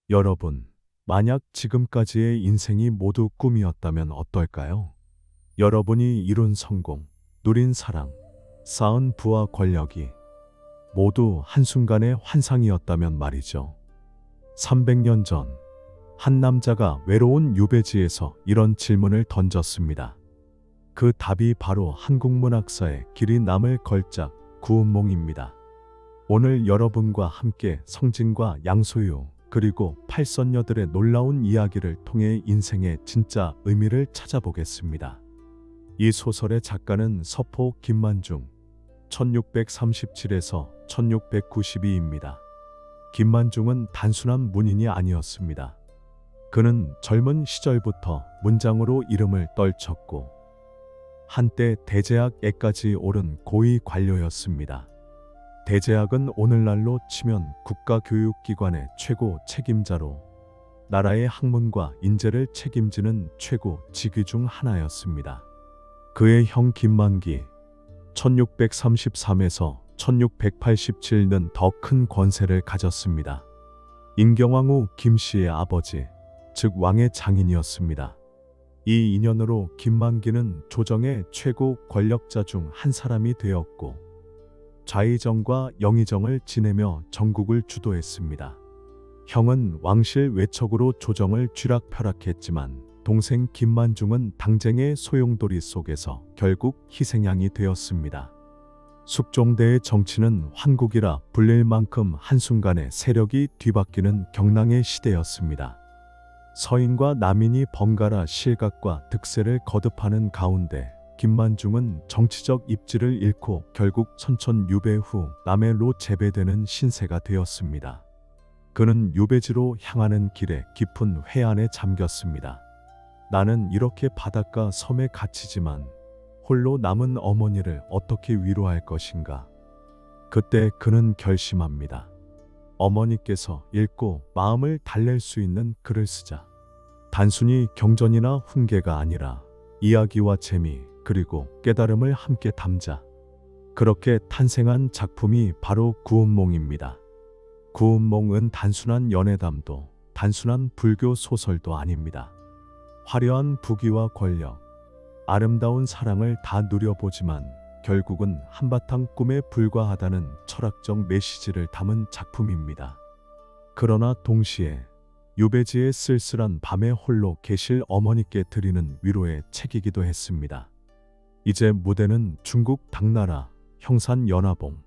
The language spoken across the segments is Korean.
여러분, 만약 지금까지의 인생이 모두 꿈이었다면 어떨까요? 여러분이 이룬 성공, 누린 사랑, 쌓은 부와 권력이 모두 한순간의 환상이었다면 말이죠. 300년 전, 한 남자가 외로운 유배지에서 이런 질문을 던졌습니다. 그 답이 바로 한국문학사에 길이 남을 걸작 구운몽입니다. 오늘 여러분과 함께 성진과 양소유 그리고 팔선녀들의 놀라운 이야기를 통해 인생의 진짜 의미를 찾아보겠습니다. 이 소설의 작가는 서포 김만중, 1637에서 1692입니다. 김만중은 단순한 문인이 아니었습니다. 그는 젊은 시절부터 문장으로 이름을 떨쳤고 한때 대제학에까지 오른 고위 관료였습니다. 대제학은 오늘날로 치면 국가교육기관의 최고 책임자로 나라의 학문과 인재를 책임지는 최고 직위 중 하나였습니다. 그의 형 김만기 1633에서 1687는 더 큰 권세를 가졌습니다. 인경왕후 김씨의 아버지, 즉 왕의 장인이었습니다. 이 인연으로 김만기는 조정의 최고 권력자 중 한 사람이 되었고 좌의정과 영의정을 지내며 전국을 주도했습니다. 형은 왕실 외척으로 조정을 쥐락펴락했지만 동생 김만중은 당쟁의 소용돌이 속에서 결국 희생양이 되었습니다. 숙종대의 정치는 환국이라 불릴 만큼 한순간에 세력이 뒤바뀌는 경랑의 시대였습니다. 서인과 남인이 번갈아 실각과 득세를 거듭하는 가운데 김만중은 정치적 입지를 잃고 결국 선천 유배 후 남해로 재배되는 신세가 되었습니다. 그는 유배지로 향하는 길에 깊은 회한에 잠겼습니다. 나는 이렇게 바닷가 섬에 갇히지만 홀로 남은 어머니를 어떻게 위로할 것인가. 그때 그는 결심합니다. 어머니께서 읽고 마음을 달랠 수 있는 글을 쓰자. 단순히 경전이나 훈계가 아니라 이야기와 재미 그리고 깨달음을 함께 담자. 그렇게 탄생한 작품이 바로 구운몽입니다. 구운몽은 단순한 연애담도 단순한 불교 소설도 아닙니다. 화려한 부귀와 권력, 아름다운 사랑을 다 누려보지만 결국은 한바탕 꿈에 불과하다는 철학적 메시지를 담은 작품입니다. 그러나 동시에 유배지의 쓸쓸한 밤에 홀로 계실 어머니께 드리는 위로의 책이기도 했습니다. 이제 무대는 중국 당나라 형산 연화봉.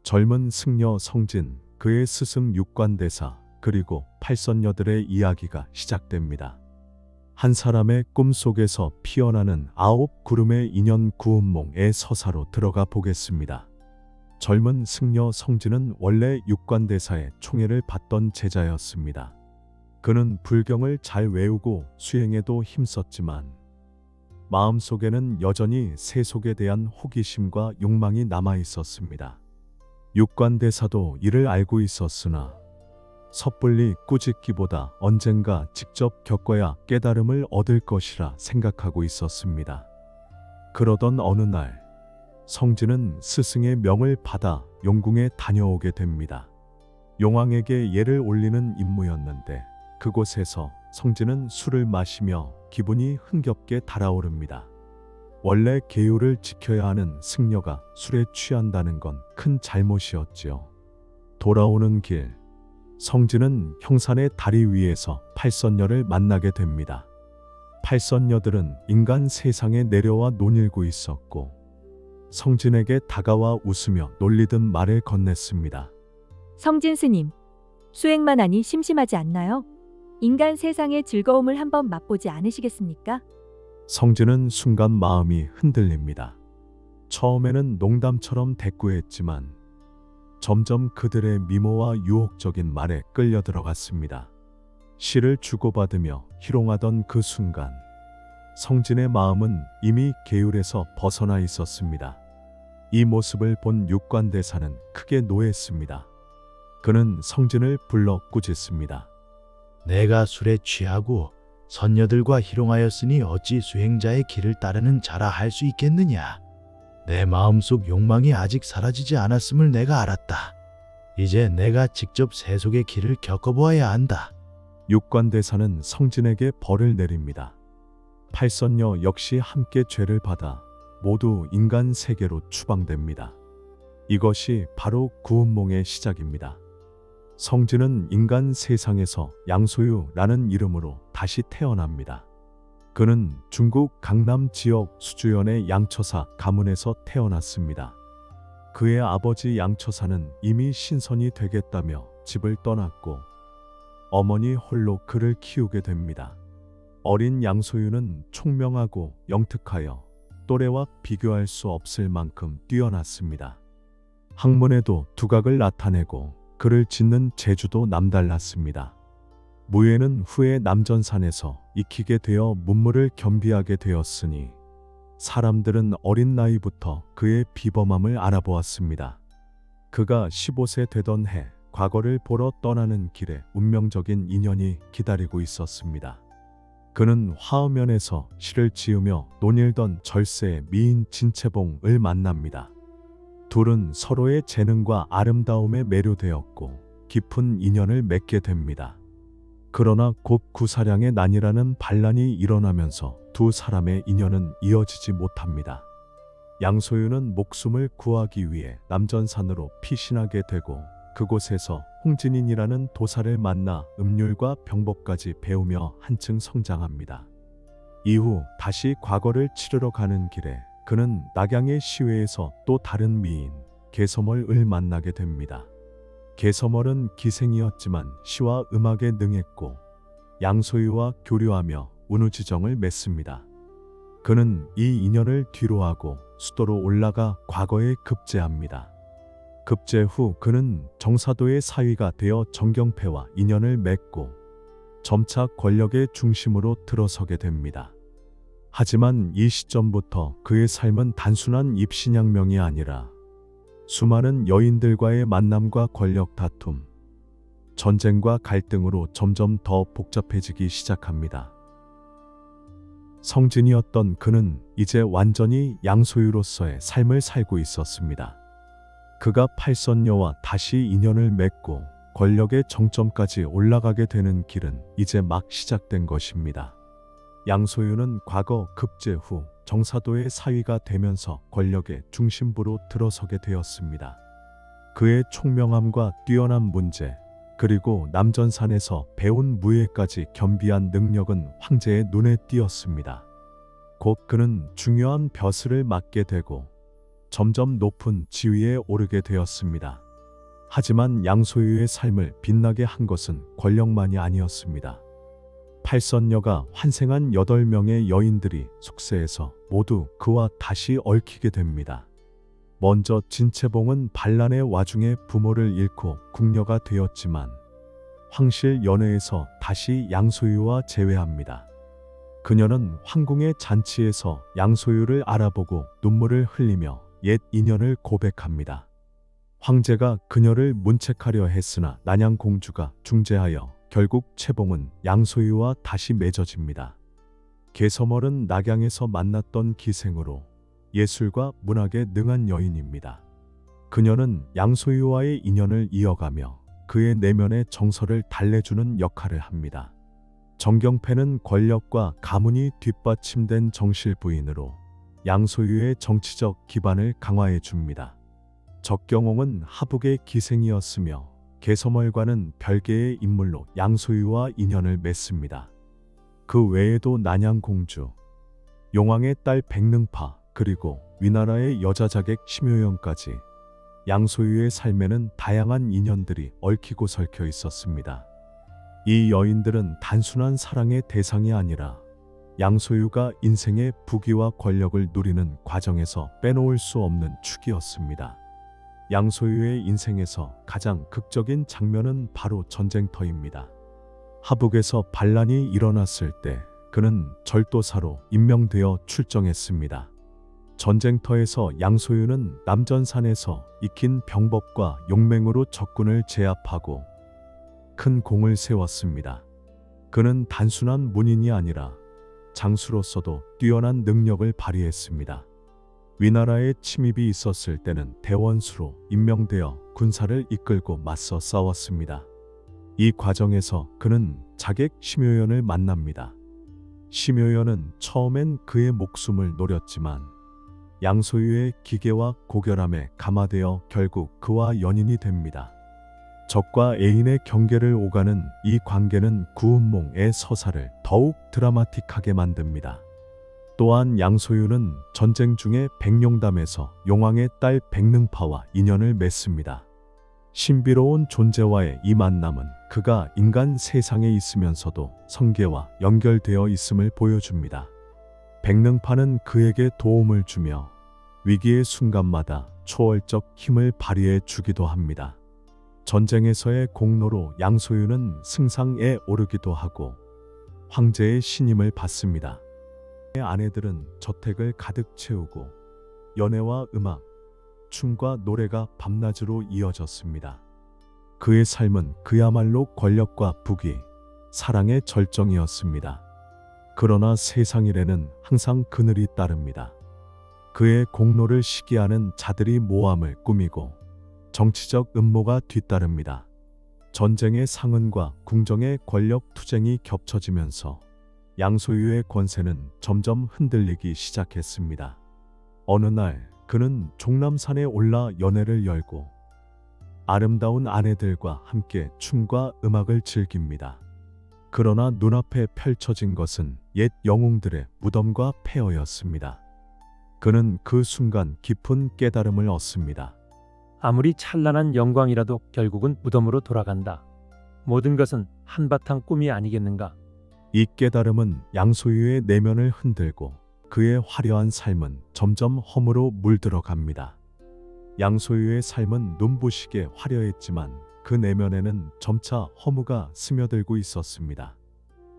젊은 승려 성진, 그의 스승 육관대사, 그리고 팔선녀들의 이야기가 시작됩니다. 한 사람의 꿈속에서 피어나는 9구름의 인연 구운몽의 서사로 들어가 보겠습니다. 젊은 승려 성진은 원래 육관대사의 총애를 받던 제자였습니다. 그는 불경을 잘 외우고 수행에도 힘썼지만 마음속에는 여전히 세속에 대한 호기심과 욕망이 남아 있었습니다. 육관대사도 이를 알고 있었으나 섣불리 꾸짖기보다 언젠가 직접 겪어야 깨달음을 얻을 것이라 생각하고 있었습니다. 그러던 어느 날 성진은 스승의 명을 받아 용궁에 다녀오게 됩니다. 용왕에게 예를 올리는 임무였는데 그곳에서 성진은 술을 마시며 기분이 흥겹게 달아오릅니다. 원래 계율을 지켜야 하는 승려가 술에 취한다는 건 큰 잘못이었지요. 돌아오는 길, 성진은 형산의 다리 위에서 팔선녀를 만나게 됩니다. 팔선녀들은 인간 세상에 내려와 논일고 있었고 성진에게 다가와 웃으며 놀리듯 말을 건넸습니다. 성진 스님, 수행만 하니 심심하지 않나요? 인간 세상의 즐거움을 한번 맛보지 않으시겠습니까? 성진은 순간 마음이 흔들립니다. 처음에는 농담처럼 대꾸했지만 점점 그들의 미모와 유혹적인 말에 끌려 들어갔습니다. 시를 주고받으며 희롱하던 그 순간 성진의 마음은 이미 계율에서 벗어나 있었습니다. 이 모습을 본 육관대사는 크게 노했습니다. 그는 성진을 불러 꾸짖습니다. 내가 술에 취하고 선녀들과 희롱하였으니 어찌 수행자의 길을 따르는 자라 할 수 있겠느냐. 내 마음속 욕망이 아직 사라지지 않았음을 내가 알았다. 이제 내가 직접 세속의 길을 겪어보아야 한다. 육관대사는 성진에게 벌을 내립니다. 팔선녀 역시 함께 죄를 받아 모두 인간 세계로 추방됩니다. 이것이 바로 구운몽의 시작입니다. 성진은 인간 세상에서 양소유라는 이름으로 다시 태어납니다. 그는 중국 강남 지역 수주현의 양처사 가문에서 태어났습니다. 그의 아버지 양처사는 이미 신선이 되겠다며 집을 떠났고 어머니 홀로 그를 키우게 됩니다. 어린 양소유는 총명하고 영특하여 또래와 비교할 수 없을 만큼 뛰어났습니다. 학문에도 두각을 나타내고 글을 짓는 재주도 남달랐습니다. 무예는 후에 남전산에서 익히게 되어 문물을 겸비하게 되었으니 사람들은 어린 나이부터 그의 비범함을 알아보았습니다. 그가 15세 되던 해 과거를 보러 떠나는 길에 운명적인 인연이 기다리고 있었습니다. 그는 화엄연에서 시를 지으며 논일던 절세의 미인 진채봉을 만납니다. 둘은 서로의 재능과 아름다움에 매료되었고 깊은 인연을 맺게 됩니다. 그러나 곧 구사량의 난이라는 반란이 일어나면서 두 사람의 인연은 이어지지 못합니다. 양소유는 목숨을 구하기 위해 남전산으로 피신하게 되고 그곳에서 홍진인이라는 도사를 만나 음률과 병법까지 배우며 한층 성장합니다. 이후 다시 과거를 치르러 가는 길에 그는 낙양의 시외에서 또 다른 미인 개서멀을 만나게 됩니다. 개서멀은 기생이었지만 시와 음악에 능했고 양소유와 교류하며 운우지정을 맺습니다. 그는 이 인연을 뒤로하고 수도로 올라가 과거에 급제합니다. 급제 후 그는 정사도의 사위가 되어 정경패와 인연을 맺고 점차 권력의 중심으로 들어서게 됩니다. 하지만 이 시점부터 그의 삶은 단순한 입신양명이 아니라 수많은 여인들과의 만남과 권력 다툼, 전쟁과 갈등으로 점점 더 복잡해지기 시작합니다. 성진이었던 그는 이제 완전히 양소유로서의 삶을 살고 있었습니다. 그가 팔선녀와 다시 인연을 맺고 권력의 정점까지 올라가게 되는 길은 이제 막 시작된 것입니다. 양소유는 과거 급제 후 정사도의 사위가 되면서 권력의 중심부로 들어서게 되었습니다. 그의 총명함과 뛰어난 문제, 그리고 남전산에서 배운 무예까지 겸비한 능력은 황제의 눈에 띄었습니다. 곧 그는 중요한 벼슬을 맡게 되고 점점 높은 지위에 오르게 되었습니다. 하지만 양소유의 삶을 빛나게 한 것은 권력만이 아니었습니다. 팔선녀가 환생한 8명의 여인들이 숙세에서 모두 그와 다시 얽히게 됩니다. 먼저 진채봉은 반란의 와중에 부모를 잃고 궁녀가 되었지만 황실 연회에서 다시 양소유와 재회합니다. 그녀는 황궁의 잔치에서 양소유를 알아보고 눈물을 흘리며 옛 인연을 고백합니다. 황제가 그녀를 문책하려 했으나 난양공주가 중재하여 결국 채봉은 양소유와 다시 맺어집니다. 개서멀은 낙양에서 만났던 기생으로 예술과 문학에 능한 여인입니다. 그녀는 양소유와의 인연을 이어가며 그의 내면의 정서를 달래주는 역할을 합니다. 정경패는 권력과 가문이 뒷받침된 정실 부인으로 양소유의 정치적 기반을 강화해 줍니다. 적경옹은 하북의 기생이었으며 개서멀과는 별개의 인물로 양소유와 인연을 맺습니다. 그 외에도 난양공주, 용왕의 딸 백능파, 그리고 위나라의 여자자객 심효영까지 양소유의 삶에는 다양한 인연들이 얽히고 설켜 있었습니다. 이 여인들은 단순한 사랑의 대상이 아니라 양소유가 인생의 부귀와 권력을 누리는 과정에서 빼놓을 수 없는 축이었습니다. 양소유의 인생에서 가장 극적인 장면은 바로 전쟁터입니다. 하북에서 반란이 일어났을 때 그는 절도사로 임명되어 출정했습니다. 전쟁터에서 양소유는 남전산에서 익힌 병법과 용맹으로 적군을 제압하고 큰 공을 세웠습니다. 그는 단순한 문인이 아니라 장수로서도 뛰어난 능력을 발휘했습니다. 위나라의 침입이 있었을 때는 대원수로 임명되어 군사를 이끌고 맞서 싸웠습니다. 이 과정에서 그는 자객 심효연을 만납니다. 심효연은 처음엔 그의 목숨을 노렸지만 양소유의 기계와 고결함에 감화되어 결국 그와 연인이 됩니다. 적과 애인의 경계를 오가는 이 관계는 구운몽의 서사를 더욱 드라마틱하게 만듭니다. 또한 양소유는 전쟁 중에 백룡담에서 용왕의 딸 백능파와 인연을 맺습니다. 신비로운 존재와의 이 만남은 그가 인간 세상에 있으면서도 성계와 연결되어 있음을 보여줍니다. 백능파는 그에게 도움을 주며 위기의 순간마다 초월적 힘을 발휘해 주기도 합니다. 전쟁에서의 공로로 양소유는 승상에 오르기도 하고 황제의 신임을 받습니다. 그의 아내들은 저택을 가득 채우고 연애와 음악, 춤과 노래가 밤낮으로 이어졌습니다. 그의 삶은 그야말로 권력과 부귀, 사랑의 절정이었습니다. 그러나 세상 일에는 항상 그늘이 따릅니다. 그의 공로를 시기하는 자들이 모함을 꾸미고 정치적 음모가 뒤따릅니다. 전쟁의 상흔과 궁정의 권력 투쟁이 겹쳐지면서 양소유의 권세는 점점 흔들리기 시작했습니다. 어느 날 그는 종남산에 올라 연회를 열고 아름다운 아내들과 함께 춤과 음악을 즐깁니다. 그러나 눈앞에 펼쳐진 것은 옛 영웅들의 무덤과 폐허였습니다. 그는 그 순간 깊은 깨달음을 얻습니다. 아무리 찬란한 영광이라도 결국은 무덤으로 돌아간다. 모든 것은 한바탕 꿈이 아니겠는가? 이 깨달음은 양소유의 내면을 흔들고 그의 화려한 삶은 점점 허무로 물들어갑니다. 양소유의 삶은 눈부시게 화려했지만 그 내면에는 점차 허무가 스며들고 있었습니다.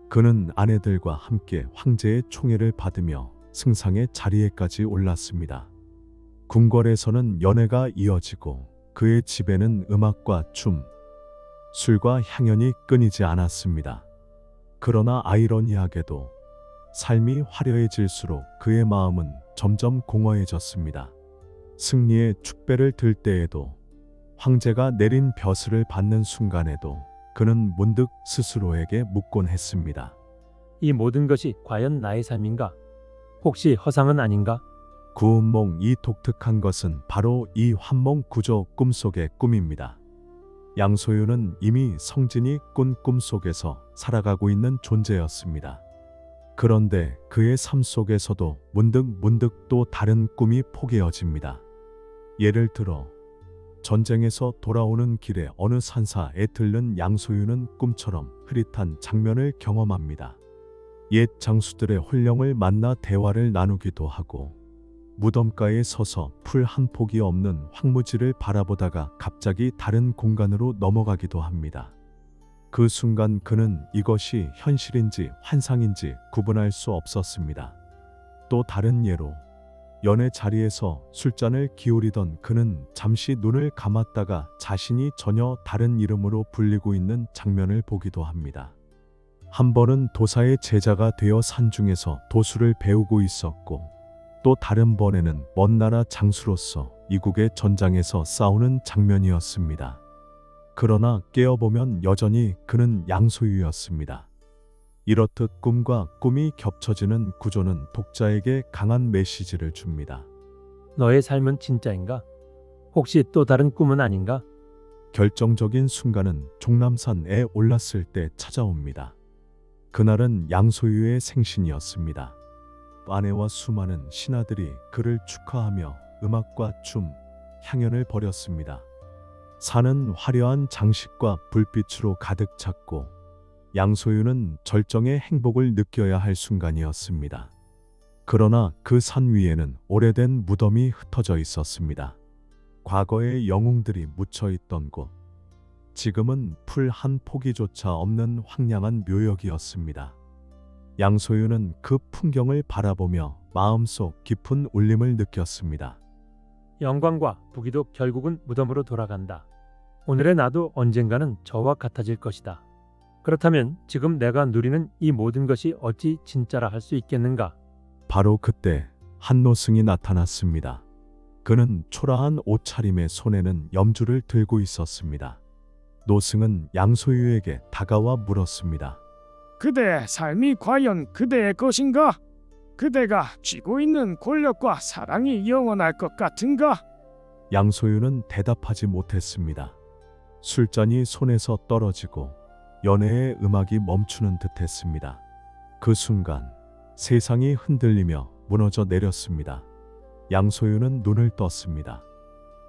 그는 아내들과 함께 황제의 총애를 받으며 승상의 자리에까지 올랐습니다. 궁궐에서는 연회가 이어지고 그의 집에는 음악과 춤, 술과 향연이 끊이지 않았습니다. 그러나 아이러니하게도 삶이 화려해질수록 그의 마음은 점점 공허해졌습니다. 승리의 축배를 들 때에도, 황제가 내린 벼슬을 받는 순간에도 그는 문득 스스로에게 묻곤 했습니다. 이 모든 것이 과연 나의 삶인가? 혹시 허상은 아닌가? 구운몽, 이 독특한 것은 바로 이 환몽 구조 꿈속의 꿈입니다. 양소유는 이미 성진이 꾼 꿈속에서 살아가고 있는 존재였습니다. 그런데 그의 삶 속에서도 문득 또 다른 꿈이 포개어집니다. 예를 들어 전쟁에서 돌아오는 길에 어느 산사에 들른 양소유는 꿈처럼 흐릿한 장면을 경험합니다. 옛 장수들의 혼령을 만나 대화를 나누기도 하고 무덤가에 서서 풀 한 폭이 없는 황무지를 바라보다가 갑자기 다른 공간으로 넘어가기도 합니다. 그 순간 그는 이것이 현실인지 환상인지 구분할 수 없었습니다. 또 다른 예로 연애 자리에서 술잔을 기울이던 그는 잠시 눈을 감았다가 자신이 전혀 다른 이름으로 불리고 있는 장면을 보기도 합니다. 한 번은 도사의 제자가 되어 산중에서 도수를 배우고 있었고 또 다른 번에는 먼 나라 장수로서 이국의 전장에서 싸우는 장면이었습니다. 그러나 깨어보면 여전히 그는 양소유였습니다. 이렇듯 꿈과 꿈이 겹쳐지는 구조는 독자에게 강한 메시지를 줍니다. 너의 삶은 진짜인가? 혹시 또 다른 꿈은 아닌가? 결정적인 순간은 종남산에 올랐을 때 찾아옵니다. 그날은 양소유의 생신이었습니다. 아내와 수많은 신하들이 그를 축하하며 음악과 춤, 향연을 벌였습니다. 산은 화려한 장식과 불빛으로 가득 찼고 양소유는 절정의 행복을 느껴야 할 순간이었습니다. 그러나 그 산 위에는 오래된 무덤이 흩어져 있었습니다. 과거의 영웅들이 묻혀 있던 곳, 지금은 풀 한 포기조차 없는 황량한 묘역이었습니다. 양소유는 그 풍경을 바라보며 마음속 깊은 울림을 느꼈습니다. 영광과 부귀도 결국은 무덤으로 돌아간다. 오늘의 나도 언젠가는 저와 같아질 것이다. 그렇다면 지금 내가 누리는 이 모든 것이 어찌 진짜라 할 수 있겠는가? 바로 그때 한 노승이 나타났습니다. 그는 초라한 옷차림에 손에는 염주를 들고 있었습니다. 노승은 양소유에게 다가와 물었습니다. 그대의 삶이 과연 그대의 것인가? 그대가 쥐고 있는 권력과 사랑이 영원할 것 같은가? 양소윤은 대답하지 못했습니다. 술잔이 손에서 떨어지고 연애의 음악이 멈추는 듯했습니다. 그 순간 세상이 흔들리며 무너져 내렸습니다. 양소윤은 눈을 떴습니다.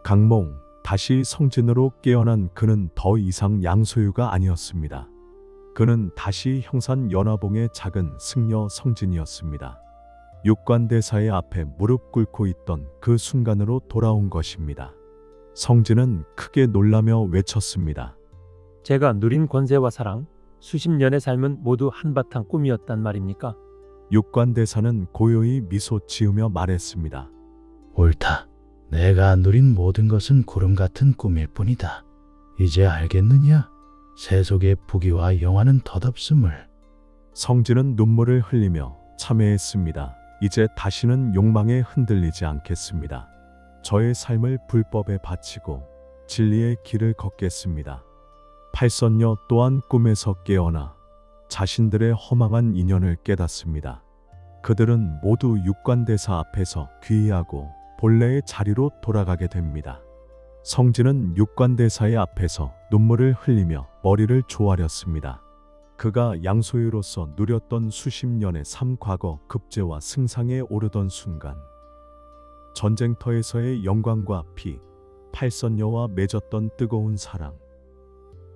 강몽, 다시 성진으로 깨어난 그는 더 이상 양소유가 아니었습니다. 그는 다시 형산 연화봉의 작은 승려 성진이었습니다. 육관대사의 앞에 무릎 꿇고 있던 그 순간으로 돌아온 것입니다. 성진은 크게 놀라며 외쳤습니다. 제가 누린 권세와 사랑, 수십 년의 삶은 모두 한바탕 꿈이었단 말입니까? 육관대사는 고요히 미소 지으며 말했습니다. 옳다. 내가 누린 모든 것은 구름 같은 꿈일 뿐이다. 이제 알겠느냐? 세속의 부귀와 영화는 덧없음을. 성진은 눈물을 흘리며 참회했습니다. 이제 다시는 욕망에 흔들리지 않겠습니다. 저의 삶을 불법에 바치고 진리의 길을 걷겠습니다. 팔선녀 또한 꿈에서 깨어나 자신들의 허망한 인연을 깨닫습니다. 그들은 모두 육관대사 앞에서 귀의하고 본래의 자리로 돌아가게 됩니다. 성진은 육관대사의 앞에서 눈물을 흘리며 머리를 조아렸습니다. 그가 양소유로서 누렸던 수십 년의 삶 과거 급제와 승상에 오르던 순간, 전쟁터에서의 영광과 피, 팔선녀와 맺었던 뜨거운 사랑,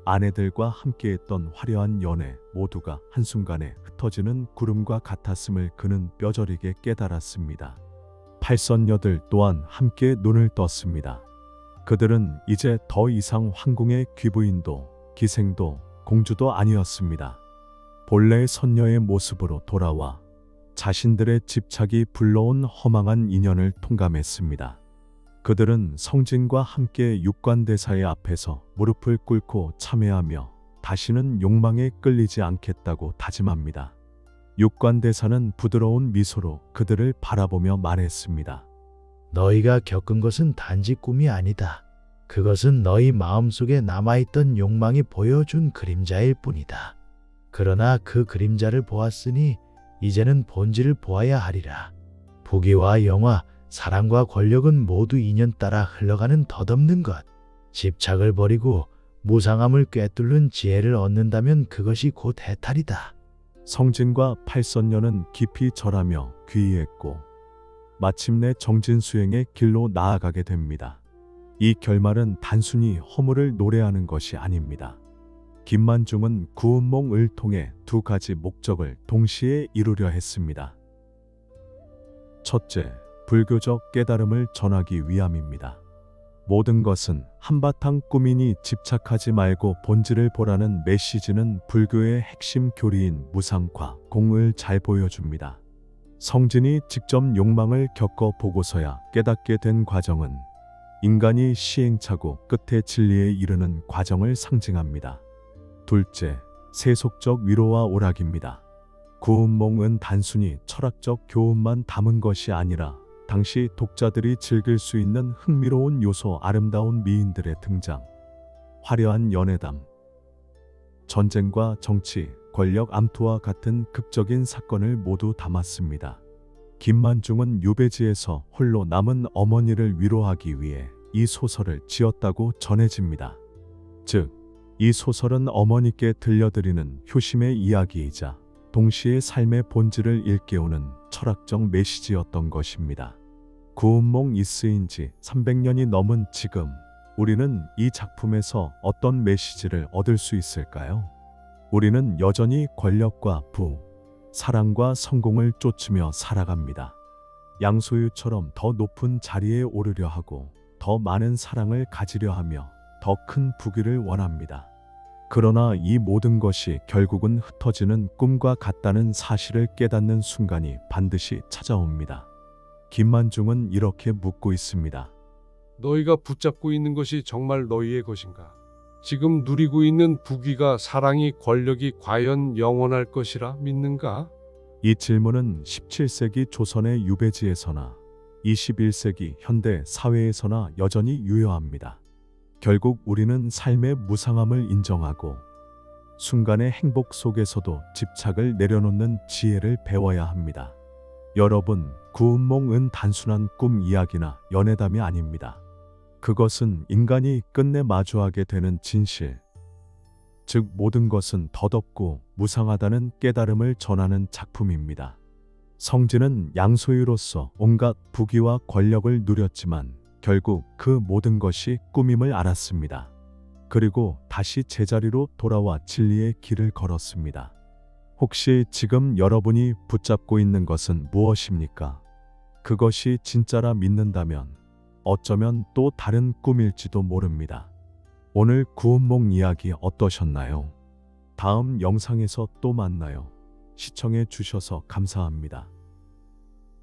아내들과 함께했던 화려한 연애 모두가 한순간에 흩어지는 구름과 같았음을 그는 뼈저리게 깨달았습니다. 팔선녀들 또한 함께 눈을 떴습니다. 그들은 이제 더 이상 황궁의 귀부인도 기생도 공주도 아니었습니다. 본래의 선녀의 모습으로 돌아와 자신들의 집착이 불러온 허망한 인연을 통감했습니다. 그들은 성진과 함께 육관대사의 앞에서 무릎을 꿇고 참회하며 다시는 욕망에 끌리지 않겠다고 다짐합니다. 육관대사는 부드러운 미소로 그들을 바라보며 말했습니다. 너희가 겪은 것은 단지 꿈이 아니다. 그것은 너희 마음속에 남아있던 욕망이 보여준 그림자일 뿐이다. 그러나 그 그림자를 보았으니 이제는 본질을 보아야 하리라. 부귀와 영화, 사랑과 권력은 모두 인연 따라 흘러가는 덧없는 것. 집착을 버리고 무상함을 꿰뚫는 지혜를 얻는다면 그것이 곧 해탈이다. 성진과 팔선녀는 깊이 절하며 귀의했고 마침내 정진수행의 길로 나아가게 됩니다. 이 결말은 단순히 허물을 노래하는 것이 아닙니다. 김만중은 구운몽을 통해 두 가지 목적을 동시에 이루려 했습니다. 첫째, 불교적 깨달음을 전하기 위함입니다. 모든 것은 한바탕 꿈이니 집착하지 말고 본질을 보라는 메시지는 불교의 핵심 교리인 무상과 공을 잘 보여줍니다. 성진이 직접 욕망을 겪어보고서야 깨닫게 된 과정은 인간이 시행착오 끝에 진리에 이르는 과정을 상징합니다. 둘째, 세속적 위로와 오락입니다. 구운몽은 단순히 철학적 교훈만 담은 것이 아니라 당시 독자들이 즐길 수 있는 흥미로운 요소, 아름다운 미인들의 등장, 화려한 연애담, 전쟁과 정치, 권력 암투와 같은 극적인 사건을 모두 담았습니다. 김만중은 유배지에서 홀로 남은 어머니를 위로하기 위해 이 소설을 지었다고 전해집니다. 즉, 이 소설은 어머니께 들려드리는 효심의 이야기이자 동시에 삶의 본질을 일깨우는 철학적 메시지였던 것입니다. 구운몽이 쓰인 지 300년이 넘은 지금, 우리는 이 작품에서 어떤 메시지를 얻을 수 있을까요? 우리는 여전히 권력과 부, 사랑과 성공을 쫓으며 살아갑니다. 양소유처럼 더 높은 자리에 오르려 하고 더 많은 사랑을 가지려 하며 더 큰 부귀를 원합니다. 그러나 이 모든 것이 결국은 흩어지는 꿈과 같다는 사실을 깨닫는 순간이 반드시 찾아옵니다. 김만중은 이렇게 묻고 있습니다. 너희가 붙잡고 있는 것이 정말 너희의 것인가? 지금 누리고 있는 부귀가, 사랑이, 권력이 과연 영원할 것이라 믿는가? 이 질문은 17세기 조선의 유배지에서나 21세기 현대 사회에서나 여전히 유효합니다. 결국 우리는 삶의 무상함을 인정하고 순간의 행복 속에서도 집착을 내려놓는 지혜를 배워야 합니다. 여러분, 구운몽은 단순한 꿈 이야기나 연애담이 아닙니다. 그것은 인간이 끝내 마주하게 되는 진실, 즉 모든 것은 덧없고 무상하다는 깨달음을 전하는 작품입니다. 성진은 양소유로서 온갖 부귀와 권력을 누렸지만 결국 그 모든 것이 꿈임을 알았습니다. 그리고 다시 제자리로 돌아와 진리의 길을 걸었습니다. 혹시 지금 여러분이 붙잡고 있는 것은 무엇입니까? 그것이 진짜라 믿는다면 어쩌면 또 다른 꿈일지도 모릅니다. 오늘 구운몽 이야기 어떠셨나요? 다음 영상에서 또 만나요. 시청해 주셔서 감사합니다.